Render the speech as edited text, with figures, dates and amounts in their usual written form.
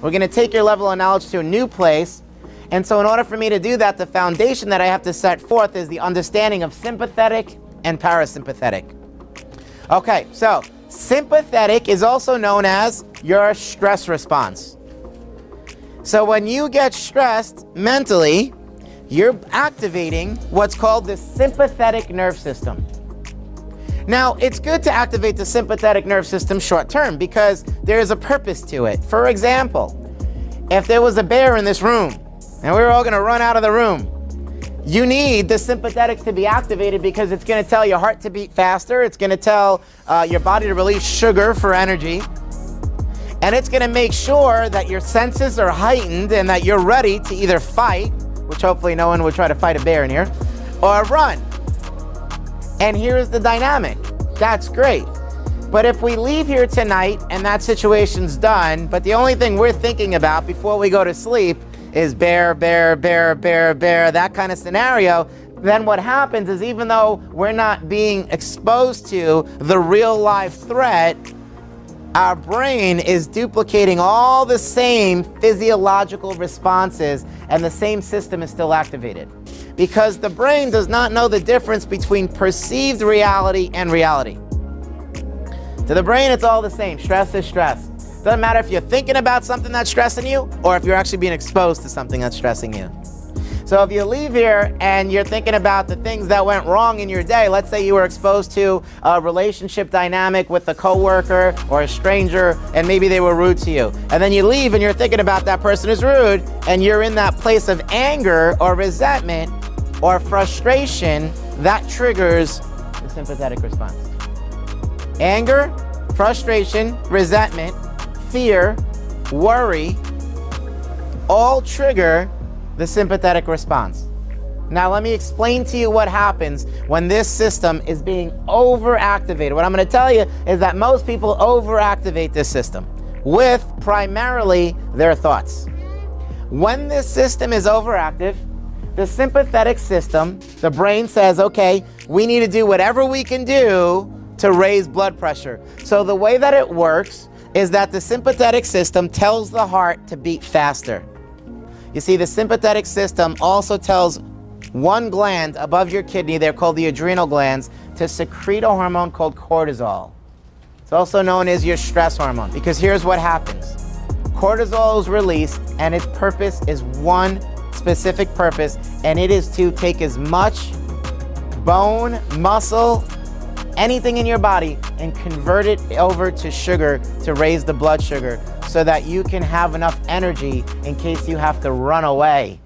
We're going to take your level of knowledge to a new place. And so in order for me to do that, the foundation that I have to set forth is the understanding of sympathetic and parasympathetic. Okay, so sympathetic is also known as your stress response. So when you get stressed mentally, you're activating what's called the sympathetic nerve system. Now, it's good to activate the sympathetic nerve system short term because there is a purpose to it. For example, if there was a bear in this room and we were all going to run out of the room, you need the sympathetics to be activated because it's going to tell your heart to beat faster. It's going to tell your body to release sugar for energy. And it's going to make sure that your senses are heightened and that you're ready to either fight, which hopefully no one would try to fight a bear in here, or run. And here's the dynamic. That's great. But if we leave here tonight and that situation's done, but the only thing we're thinking about before we go to sleep is bear, bear, bear, bear, bear, that kind of scenario, then what happens is even though we're not being exposed to the real life threat, our brain is duplicating all the same physiological responses and the same system is still activated. Because the brain does not know the difference between perceived reality and reality. To the brain, it's all the same. Stress is stress. Doesn't matter if you're thinking about something that's stressing you or if you're actually being exposed to something that's stressing you. So if you leave here and you're thinking about the things that went wrong in your day, let's say you were exposed to a relationship dynamic with a coworker or a stranger and maybe they were rude to you. And then you leave and you're thinking about that person who's rude and you're in that place of anger or resentment or frustration, that triggers the sympathetic response. Anger, frustration, resentment, fear, worry, all trigger the sympathetic response. Now let me explain to you what happens when this system is being overactivated. What I'm going to tell you is that most people overactivate this system with primarily their thoughts. When this system is overactive, the sympathetic system, the brain says, okay, we need to do whatever we can do to raise blood pressure. So the way that it works is that the sympathetic system tells the heart to beat faster. You see, the sympathetic system also tells one gland above your kidney, they're called the adrenal glands, to secrete a hormone called cortisol. It's also known as your stress hormone, because here's what happens. Cortisol is released, and its purpose is one specific purpose, and it is to take as much bone, muscle, anything in your body and convert it over to sugar to raise the blood sugar so that you can have enough energy in case you have to run away